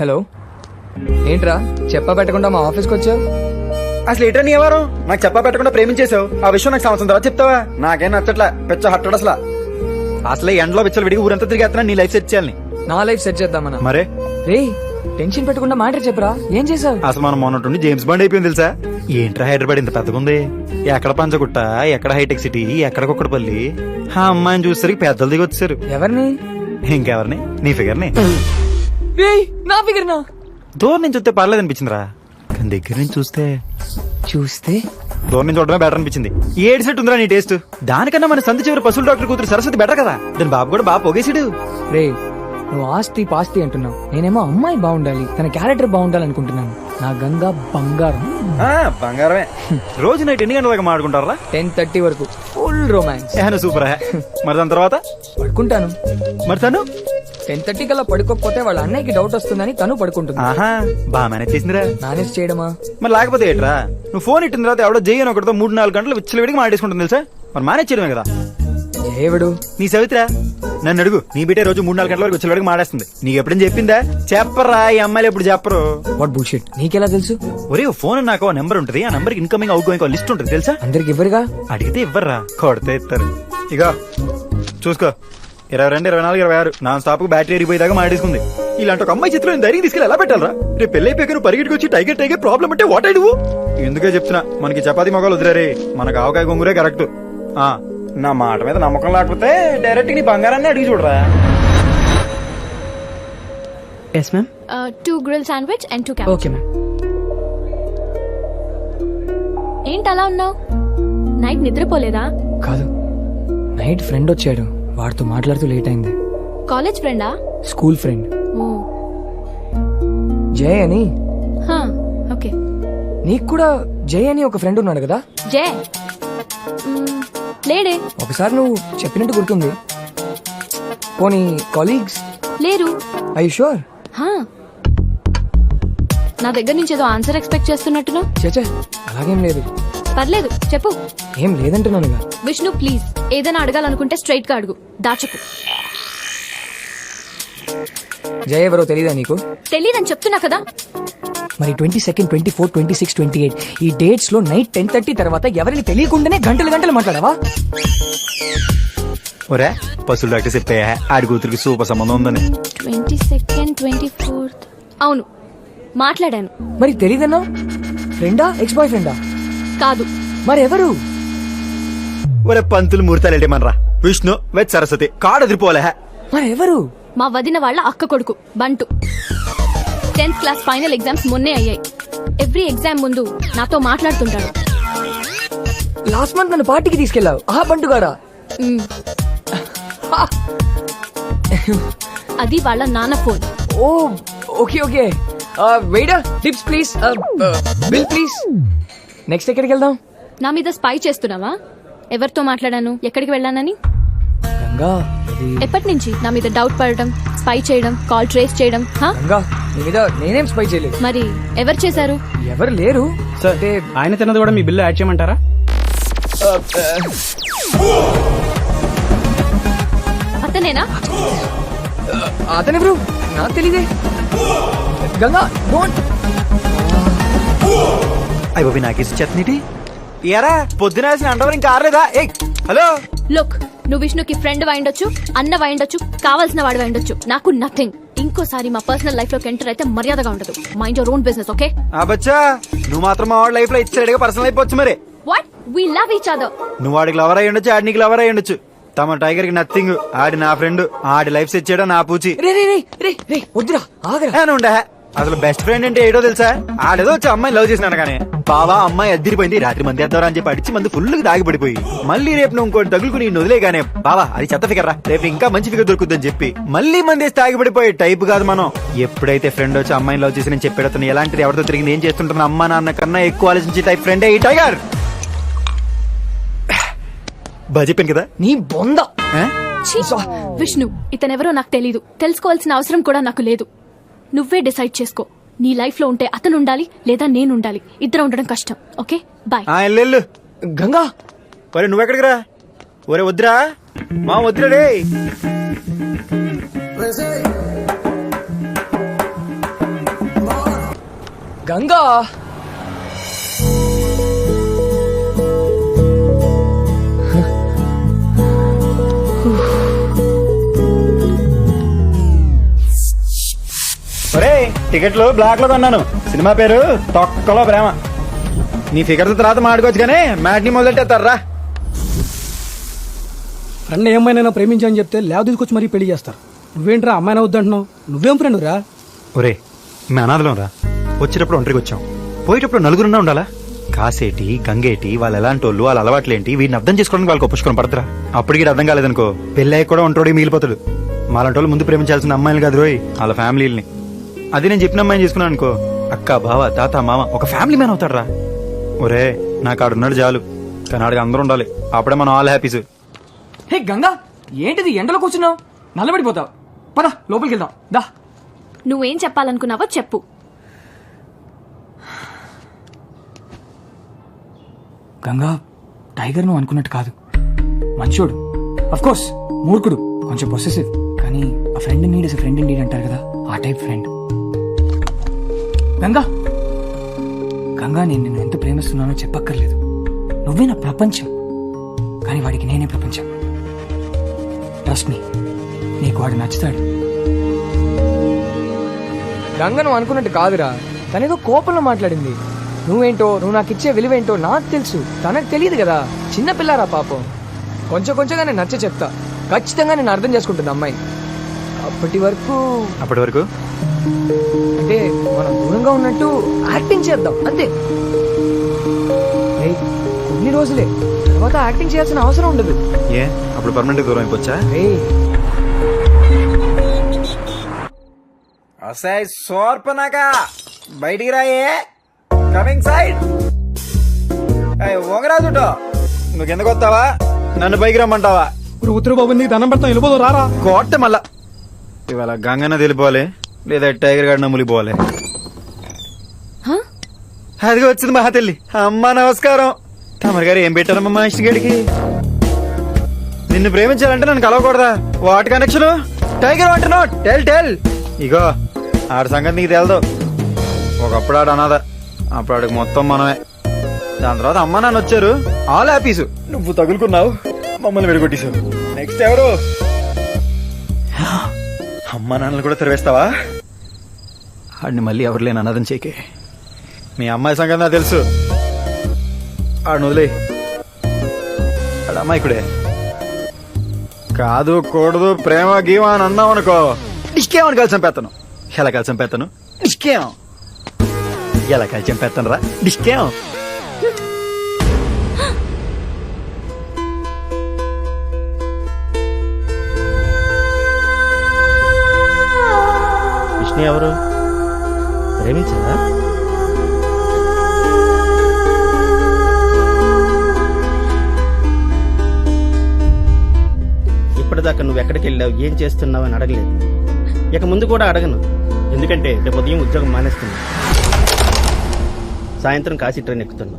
Hello, ఏంట్రా చెప్పా పెట్టకుండా మా ఆఫీస్కి వచ్చావు? అసలు ఏంటో నీ ఎవరు నాకు చెప్పా పెట్టకుండా ప్రేమించేసావు? ఆ విషయం నాకు సంవత్సరం తర్వాత చెప్తావా? నాకేం నచ్చట్లా, పెచ్చ హట్టడు అసలు ఎండలో పిచ్చలు విడిగి ఊరంతా తిరిగేస్తున్నా నీ లైఫ్ సెట్ చేయాలని. నా లైఫ్ సెట్ చేద్దామన్నా? మరే రే, టెన్షన్ పెట్టకుండా మ్యాటర్ చెప్పరా, ఏం చేసావు? అసలు మనం మొన్నట్టుండి జేమ్స్ బాండ్ అయిపోయింది తెలుసా? ఏంట్రా హైదరాబాద్ ఇంత పెద్దగా ఉంది, ఎక్కడ పంచగుట్ట, ఎక్కడ హైటెక్ సిటీ, ఎక్కడ కుక్కడపల్లి. ఆ అమ్మాయిని చూసేసరికి పెద్దలు దిగి వచ్చారు. ఎవరిని? ఇంకెవరిని? నీ ఫిగర్ ని. రేయ్, నా ఫిగర్ నా? దూరం నుంచి చూస్తే పర్లేదు అనిపించిందిరా, కానీ దగ్గర నుంచి చూస్తే దూరం నుంచి చూడడమే బెటర్ అనిపించింది. ఏడు సెట్ ఉందిరా నీ టేస్ట్. దానికన్నా మన సంధి చివరి పశువుల డాక్టర్ కూతురు సరస్వతి బెటర్ కదా. దాని బాబు కూడా బాగా పొగేసాడు. రే, నువ్వు ఆస్తి పాస్తి అంటున్నావు, నేనేమో అమ్మాయి బాగుండాలి, తన క్యారెక్టర్ బాగుండాలి అనుకుంటున్నాను. నా గంగా బంగారం. బంగారమే. రోజు నైట్ ఎన్ని గంటల దాకా మాడుకుంటారా? 10:30 వరకు ఫుల్ రొమాన్స్. సూపర్. మరి దాని తర్వాత పడుకుంటాను. మరి తను 10:30 కల్లా పడుకోకపోతే వాళ్ళ అన్నయ్యకి డౌట్ వస్తుందని తను పడుకుంటుంది. ఆహా, బాగా మేనేజ్ చేసిందిరా. మేనేజ్ చేయడమా? మరి లేకపోతే ఏంట్రా, నువ్వు ఫోన్ ఇట్టిన తర్వాత ఎవడో జయ్యని ఒకటితో 3-4 గంటలు విచ్చలవిడికి మాడేసుకుంటుంది తెలుసా? మరి మేనేజ్ చేయడమే కదా. ఏవడు? నీ సవిత్రా. నన్ను అడుగు, నీ బిడ్డే రోజు 3-4 గంటల వరకు విచ్చలవిడికి మాడేస్తుంది. నీకు ఎప్పుడైనా చెప్పిందా? చెప్పరా, ఈ అమ్మాయిలు ఎప్పుడు చెప్పరు. వాట్ బుల్షిట్, నీకెలా తెలుసు? ఒరే, ఫోన్ నాకు నెంబర్ ఉంటుంది, ఆ number incoming out going list ఉంటుంది తెలుసా? అందరికి ఇవ్వరుగా. అడిగితే ఇవ్వర్రా, కొడితే ఇస్తారు. ఇక చూసుకో, 22, 24, 26 నాన్ స్టాప్ బ్యాటరీ ఎరిగిపోయేదాకా మాడేసుకుంది. ఇలాంటి ఒక అమ్మాయి చిత్రం ధైర్యం తీసుకెళ్ళి ఎలా పెట్టాలరా? రేపు పెళ్లి అయిపోయాక నువ్వు పరిగెట్టుకు వచ్చి టైగర్ ప్రాబ్లం అంటే వాట్ ఐ డూ? ఎందుకే చెప్తున్నా, మనకి చపాతీ మొగాలు వదిలేరే, మనకు ఆవకాయ గొంగురే కరెక్ట్. నా మాట మీద నమ్మకం లేకపోతే డైరెక్ట్ నీ బంగారాన్ని అడిగి చూడరా. Yes ma'am. 2 grilled sandwich and 2 cabbage. Okay ma'am. ఏంటి అలా ఉన్నావు? నైట్ నిద్రపోలేదా? కాదు, నైట్ ఫ్రెండ్ వచ్చాడు, వాడితో మాట్లాడుతూ లేట్ అయింది. కాలేజ్ ఫ్రెండా? స్కూల్ ఫ్రెండ్ ఓ, జయ్ అని. ఓకే. నీకు కూడా జయ్ అని ఒక ఫ్రెండ్ ఉన్నాడు కదా? జే లేడే. ఒకసారి నువ్వు చెప్పినట్టు గుర్తుంది. పోనీ కాలీగ్స్ లేరు. I sure? నా దగ్గర నుంచి ఏదో ఆన్సర్ ఎక్స్పెక్ట్ చేస్తున్నట్టును. చచ్చా, అలాగేం లేదు. పర్లేదు, చెప్పు. ఏం లేదంటున్నానుగా. విష్ణు ప్లీజ్, ఏదైనా అడగాలనుకుంటే స్ట్రైట్ గా అడుగు, దాచకు. జయ ఎవరో తెలీదా నీకు? తెలీదని చెప్తున్నా కదా. మరి 22, 24, 26, 28 ఈ డేట్స్ లో నైట్ 10:30 తర్వాత ఎవరిని తెలియకుండానే గంటలు మాట్లాడావా? ఒరే, పశువుల డాక్టర్ చెప్పాయా ఆడి కూతురికి సూపర్ సంబంధం ఉందని. 22nd, 24th అవును, మాట్లాడాను. మరి తెలీదన్నా? ఫ్రెండా, ఎక్స్ బాయ్ ఫ్రెండా? కాదు. మరి ఎవరు? ఒరే, పంతులు ముహూర్తాలేటేమనరా. విష్ణు వెత్ సరస్వతి కాడు ఎదిరిపోలే. మరి ఎవరు? మా వదిన వాళ్ళ అక్క కొడుకు బంటు. 10th క్లాస్ ఫైనల్ ఎగ్జామ్స్ మొన్నే అయ్యాయి. ఎవ్రీ ఎగ్జామ్ ముందు నాతో మాట్లాడుతుంటాడు. లాస్ట్ మంత్ నన్ను పార్టీకి తీసుకెళ్లావు, ఆ బంటుగాడా? అది వాళ్ళ నాన్న ఫోన్. ఓ, okay. Waiter, tips please, bill please. Next ఎక్కడికి వెళ్దాం? నా మీద స్పై చేస్తున్నావా? ఎవరితో మాట్లాడాను, ఎక్కడికి వెళ్ళానని? గంగా, ఎప్పటి నుంచి నా మీద డౌట్ పడటం, స్పై చేయడం, కాల్ ట్రేస్ చేయడం? గంగా, నీ మీద నేనేం స్పై చేయలేదు. మరి ఎవరు చేశారు? ఎవరు లేరు సార్, ఆయన తిన్నది కూడా మీ బిల్లు యాడ్ చేయమంటారా? అతనేనా? అతనెవరు? నాకు తెలీదే. గంగా, డోంట్. అయ్య బాబీ, నాకేసి చెత్తనీటి. ఎరా, పొద్దున వేసిన అండవర్ ఇంకా ఆరలేదా? ఏ హలో, లుక్, నువ్వు విష్ణుకి ఫ్రెండ్ అయిండొచ్చు, అన్న అయిండొచ్చు, కావాల్సిన వాడు అయిండొచ్చు, నాకు నథింగ్. ఇంకోసారి మా పర్సనల్ లైఫ్ లోకి ఎంటర్ అయితే మర్యాదగా ఉండదు. Mind your own business, okay? బచ్చా, నువ్వు మాత్రం మా వాడి లైఫ్ లో ఇచ్చాడుగా పర్సనల్ అయిపోవచ్చు. మరి what? We love each other. నువ్వు వాడికి లవర్ అయ్యి ఉండొచ్చు, ఆడి నీకు లవర్ అయ్యి ఉండొచ్చు. తమ టైగర్ కి నథింగ్. ఆడి నా ఫ్రెండ్, ఆడి లైఫ్ సెట్ చేయడం నా పూచి. రే వద్దురా, ఆగరా. ఉండే అసలు బెస్ట్ ఫ్రెండ్ అంటే ఏడో తెలుసా? ఆడేదో వచ్చి అమ్మాయి లవ్ చేసినాడు కానీ బావా అమ్మాయి అద్దరిపోయింది, రాత్రి మంది వేద్దారా అని చెప్పి అడిచి మంది ఫుల్ దాగి పడిపోయి మళ్ళీ రేపు నువ్వు ఇంకోటి తగులుకుని వదిలేగానే బావా అది చెత్త ఫిగర్ రా, రేపు ఇంకా మంచి ఫిగర్ దొరుకుతుందని చెప్పి మళ్ళీ మంది వేసి తాగిపడిపోయి టైప్ కాదు మనం. ఎప్పుడైతే ఫ్రెండ్ వచ్చి అమ్మాయిని లవ్ చేసి నేను చెప్పాడు ఎలాంటిది ఎవరితో తిరిగింది ఏం చేస్తుంటున్నా అమ్మా నాన్న కన్నా ఎక్కువ ఆలోచించి టైప్ ఫ్రెండే ఈ టైగర్. బాగా చెప్పాను కదా నీ బొంద. విష్ణు, ఇతనెవరో నాకు తెలీదు, తెలుసుకోవాల్సిన అవసరం కూడా నాకు లేదు. నువ్వే డిసైడ్ చేసుకో. నీ లైఫ్ లో ఉంటే అతను ఉండాలి లేదా నేను ఉండాలి. ఇద్దరు ఉండడం కష్టం. Okay, bye. వెళ్ళు. గంగా, ఒరే నువ్వెక్కడికి రా? ఒరే వద్దురా, మా వద్దురా రే. గంగా ఒరే టికెట్లు బ్లాక్ లో కొన్నాను. సినిమా పేరు తొక్కలో ప్రేమ. నీ ఫిగర్ తర్వాత మాడుకోవచ్చు కానీ మ్యాట్ని మొదలెట్టేస్తారా. ఫ్రెండ్ ఏమైనా ప్రేమించని చెప్తే లేవ తీసుకొచ్చి మరీ పెళ్లి చేస్తారు. నువ్వేంట్రా అమ్మాయినా వద్దంటున్నావు? నువ్వేం ఫ్రెండ్ రా? ఒరే మీ అనాథలం రా. వచ్చేటప్పుడు ఒంటరికి వచ్చాం, పోయేటప్పుడు నలుగురున్నా ఉండాలా? కాసేటి గంగేటి వాళ్ళు ఎలాంటి వాళ్ళు, వాళ్ళ అలవాట్లేంటి, వీడిని అర్థం చేసుకోవడానికి వాళ్ళకి ఒప్పుకొని పడతారా? అప్పటికి అర్థం కాలేదనుకో పెళ్ళయ్య కూడా ఒంటోడికి మిగిలిపోతాడు. మాలాంటి వాళ్ళు ముందు ప్రేమించాల్సిన అమ్మాయిలు కాదు రోయ్, వాళ్ళ ఫ్యామిలీని. అది నేను చెప్పిన అమ్మాయిని చేసుకున్నాను అనుకో, అక్క బావ తాత మామ ఒక ఫ్యామిలీ మ్యాన్ అవుతాడు రా. ఒరే నాకు ఆడున్నాడు చాలు, కానీ ఆడికి అందరూ ఉండాలి. అప్పుడే మనం ఆల్ హ్యాపీస్. హే గంగా, ఏంటిది ఎండలో కూర్చున్నావు? నల్లబడిపోతావు. పద లోపలికి వెళ్దాం దా. నువ్వేం చెప్పాలనుకున్నావో చెప్పు. గంగా, టైగర్ నువ్వు అనుకున్నట్టు కాదు. మంచోడు, అఫ్ కోర్స్ మూర్ఖుడు, కొంచెం పొసెసివ్, కానీ ఆ friend need is friend need అంటారు కదా, ఆ టైప్ ఫ్రెండ్. గంగా గంగా, నేను నిన్ను ఎంత ప్రేమిస్తున్నానో చెప్పక్కర్లేదు. నువ్వే నా ప్రపంచం, కానీ వాడికి నేనే ప్రపంచం. ట్రస్ట్ మీ, నీకు వాడు నచ్చుతాడు. గంగ నువ్వు అనుకున్నట్టు కాదురా, తనేదో కోపంలో మాట్లాడింది. నువ్వేంటో, నువ్వు నాకు ఇచ్చే విలువేంటో నాకు తెలుసు, తనకు తెలియదు కదా. చిన్నపిల్లారా పాపం. కొంచెం కొంచెంగా నేను నచ్చ చెప్తా, ఖచ్చితంగా నేను అర్థం చేసుకుంటుంది అమ్మాయి. అప్పటి వరకు అంటే మనం దూరంగా ఉన్నట్టు యాక్టింగ్ చేద్దాం అంతే. ఏయ్, కొన్ని రోజులే, తర్వాత యాక్టింగ్ చేయాల్సిన అవసరం ఉండదు. ఏ అప్పుడు పర్మనెంట్ దూరం అయిపోవచ్చా? అసాయ్ సోర్పనాక బయటికి రాయే. Coming side. ఓగరాజుటో నువ్వు కిందకు వస్తావా, నన్ను పైకి రమ్మంటావా? ఇప్పుడు ఉత్తర బాబు నీకు దండం పెడతాం, వెళ్ళిపోదు రారా. కోట మళ్ళా ఇవాళ గంగన్న తెలిపోవాలి, లేదా టైగర్ గాడిన ములిపోవాలి. అదిగా వచ్చింది మహా తల్లి. అమ్మా నమస్కారం. తమరి గారు ఏం పెట్టారమ్మా మా ఇష్టగడికి? నిన్ను ప్రేమించాలంటే నన్ను కలవకూడదా? What connection? టైగర్ అంటున్నావు? Tell tell. ఇగో ఆడ సంగతి నీకు తెలదు. ఒకప్పుడు ఆడు అనాథ, అప్పుడు ఆడికి మొత్తం మనమే. దాని తర్వాత అమ్మ నాన్న వచ్చారు, ఆల్ హ్యాపీస్. నువ్వు తగులుకున్నావు, మమ్మల్ని విడగొట్టేశావు. నెక్స్ట్ ఎవరు? అమ్మ నాన్నలు కూడా తెరవేస్తావా? ఆడిని మళ్ళీ ఎవరు లేని అనాథం చేకే. మీ అమ్మాయి సంగతి నాకు తెలుసు, ఆడు వదిలే. ఆడ అమ్మాయికుడే కాదు కూడదు, ప్రేమ గీమ అని అన్నావు అనుకో, డిష్కేమని కలిసి చంపేస్తాను. ఎలా కలిసి చంపేస్తాను? డిష్కేం. ఎలా కలిసి చంపేస్తాను రా, డిష్కేం. విష్ణు ఎవరు? ప్రేమించదా? ఇప్పటిదాకా నువ్వు ఎక్కడికి వెళ్ళావు, ఏం చేస్తున్నావు అని అడగలేదు. ఇక ముందు కూడా అడగను, ఎందుకంటే రేపు ఉదయం ఉద్యోగం మానేస్తున్నా. సాయంత్రం కాశీ ట్రైన్ ఎక్కుతున్నా.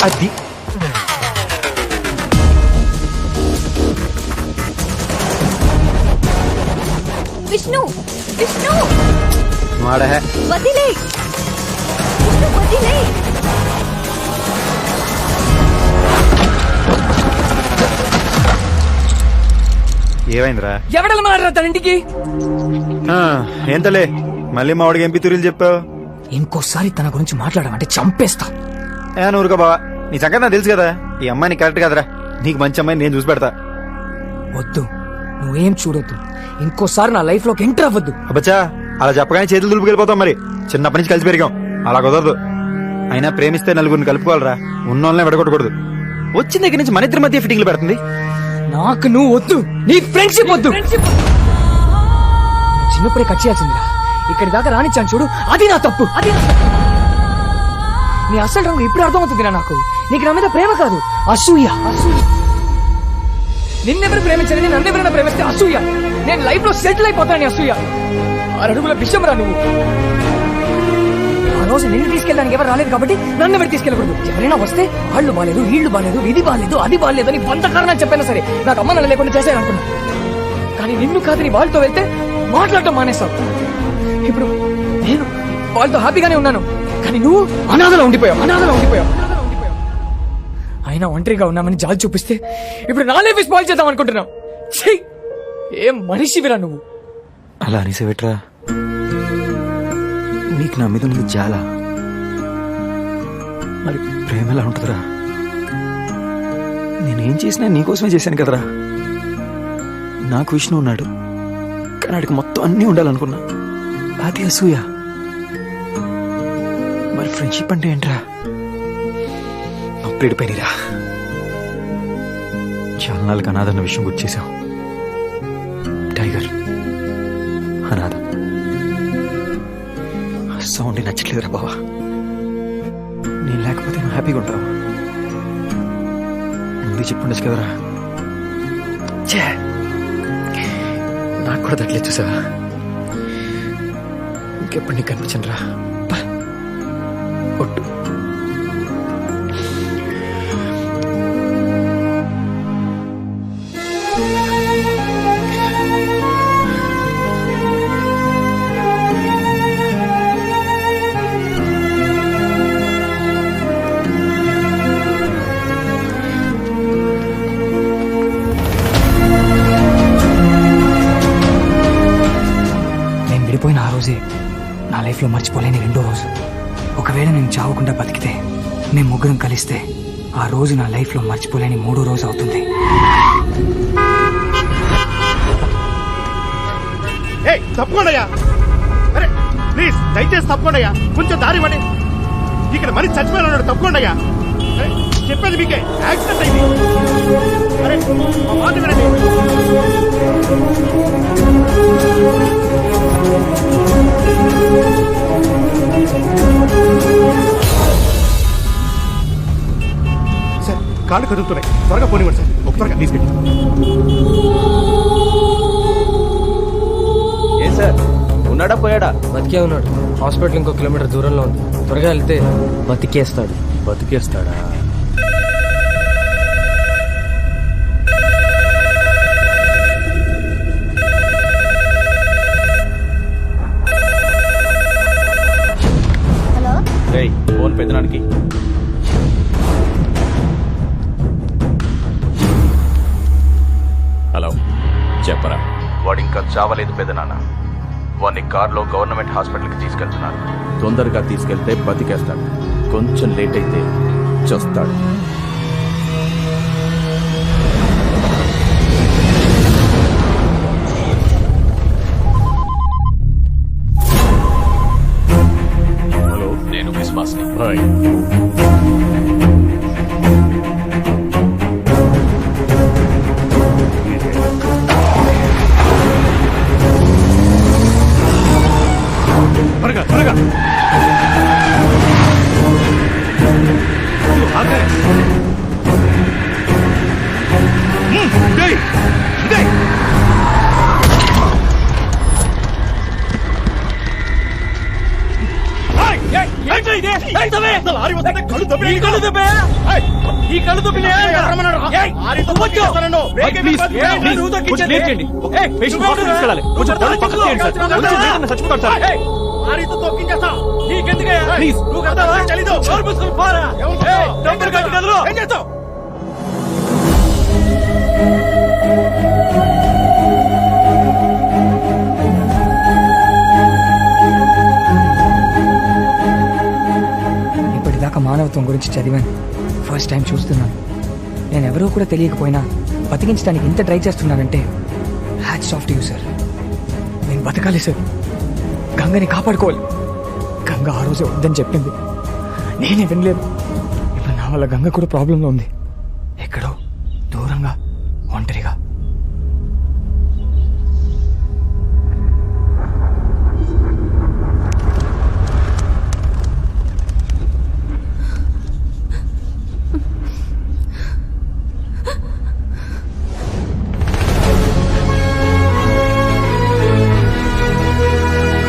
అది విష్ణు, విష్ణు మాడ వదిలే, విష్ణు వదిలే. ఏమైందిరా? ఎవడలు మాడరా తన ఇంటికి? ఏంతలే మళ్ళీ మా వాడికి ఎంపీ తురీలు చెప్పావు. ఇంకోసారి తన గురించి మాట్లాడమంటే చంపేస్తా. ఊరుకో బావా, నీ సంగతి నాకు తెలుసు కదా. ఈ అమ్మాయిని కరెక్ట్ కదరా, నీకు మంచి అమ్మాయిని నేను చూసి పెడతా. వద్దు, నువ్వేం చూడొద్దు. ఇంకోసారి నా లైఫ్ లోకి ఎంటర్ అవ్వద్దు. అబ్బచ్చా, అలా చెప్పగానే చేతులు దులుపుకెళ్ళిపోతాం. మరి చిన్నప్పటి నుంచి కలిసి పెరిగాం, అలా కుదరదు. అయినా ప్రేమిస్తే నలుగురిని కలుపుకోవాలరా, ఉన్నోళ్ళనే విడగొట్టకూడదు. వచ్చిన దగ్గర నుంచి మన ఇద్దరి మధ్య ఫిట్టింగ్లు పెడుతుంది. నాకు నువ్వు వద్దు, నీ ఫ్రెండ్షిప్ వద్దు. చిన్నప్పుడే కట్ చేయాల్సిందిరా, ఇక్కడి దాకా రానిచ్చాను చూడు, అది నా తప్పు. నీ అసలు రంగు ఇప్పుడు అర్థమవుతుందిరా నాకు. నీకు నా మీద ప్రేమ కాదు, అసూయ. నిన్నెవరు ప్రేమించలేదు, నన్నెవరైనా ప్రేమిస్తే అసూయ. నేను లైఫ్ లో సెటిల్ అయిపోతాను అసూయ. 6 అడుగుల విషయం రా నువ్వు. ఆ రోజు నిన్ను తీసుకెళ్ళడానికి ఎవరు రాలేదు కాబట్టి నన్ను ఎవరు తీసుకెళ్ళకూడదు. ఎవరైనా వస్తే వాళ్ళు బాలేదు, వీళ్ళు బాలేదు, ఇది బాలేదు, అది బాలేదు అని 100 కారణాలు చెప్పైనా సరే నాకు అమ్మ నన్ను లేకుండా చేశారనుకున్నా. కానీ నిన్ను కాదని వాళ్ళతో వెళ్తే మాట్లాడటం మానేస్తావు. ఇప్పుడు నేను వాళ్ళతో హ్యాపీగానే ఉన్నాను, కానీ నువ్వు అనాథలో ఉండిపోయావు. అయినా ఒంటరిగా ఉన్నామని జాలి చూపిస్తే ఇప్పుడు నా లైఫ్ స్పాయిల్ చేద్దాం అనుకుంటున్నావు. ఛీ! ఏం మనిషివిరా నువ్వు. అలా అనేసేవిట్రా, నీకు నా మీద ఉంది చాలా. మరి ప్రేమ ఎలా ఉంటుందిరా? నేనేం చేసినా నీకోసమే చేశాను కదరా. నాకు విష్ణు ఉన్నాడు, కానీ వాడికి మొత్తం అన్నీ ఉండాలనుకున్నా. అది అసూయ. మరి ఫ్రెండ్షిప్ అంటే ఏంట్రా? నొప్పిడిపోయినరా. చాలా నాలుగు అనాథన్న విషయం గుర్తు చేశావు. టైగర్ అనాథ. సౌండ్ నచ్చట్లేదురా బావా. నేను లేకపోతే నువ్వు హ్యాపీగా ఉంటావు. ముందు చెప్పుండొచ్చు కదరా. ఛే, నాకు కూడా తట్టలేదు చూసావా. ఇంకెప్పుడు నీకు కనిపించను రా. ఒట్టు. నేను విడిపోయిన ఆ రోజే నా లైఫ్లో మర్చిపోలేని రెండో రోజు. ఒకవేళ నేను చావకుండా బతికితే, మేము ముగ్గురం కలిస్తే, ఆ రోజు నా లైఫ్లో మర్చిపోలేని మూడో రోజు అవుతుంది. తప్పకుండా అరే ప్లీజ్ దయచేసి తప్పకుండా కొంచెం దారి ఇవ్వండి. ఇక్కడ మరీ చచ్చిపోయిన ఉన్నాడు. తప్పకుండా చెప్పేది మీకే. యాక్సిడెంట్ అయింది. అరే మా మాట వినండి. సార్ కాళ్ళు కదులుతున్నాయి, త్వరగా పోనివ్వండి సార్. ఒక త్వరగా తీసుకెళ్ళి. ఏ సార్, ఉన్నాడా పోయాడా? బతికే ఉన్నాడు. హాస్పిటల్ ఇంకో కిలోమీటర్ దూరంలో ఉంది. త్వరగా వెళ్తే బతికేస్తాడు. బతికేస్తాడా? రేయ్, ఫోన్ పెద్దనానికి. హలో, చెప్పరా. వాడు ఇంకా చావలేదు పెదనాన్న. వాడిని కార్లో గవర్నమెంట్ హాస్పిటల్కి తీసుకెళ్తున్నారు. తొందరగా తీసుకెళ్తే బతికేస్తాడు, కొంచెం లేట్ అయితే చస్తాడు. హలో, నేను క్రిస్మస్ని. హాయ్. త్వరగా త్వరగా ఇప్పటిదాకా మానవత్వం గురించి చదివాను, ఫస్ట్ టైం చూస్తున్నాను. నేను ఎవరో కూడా తెలియకపోయినా బతికించడానికి ఇంత ట్రై చేస్తున్నానంటే hats off to you sir. నేను బతకాలి సార్, గంగని కాపాడుకోవాలి. గంగ ఆ రోజే వద్దని చెప్పింది, నేనే వినలేదు. ఇప్పుడు నా వల్ల గంగ కూడా ప్రాబ్లంలో ఉంది.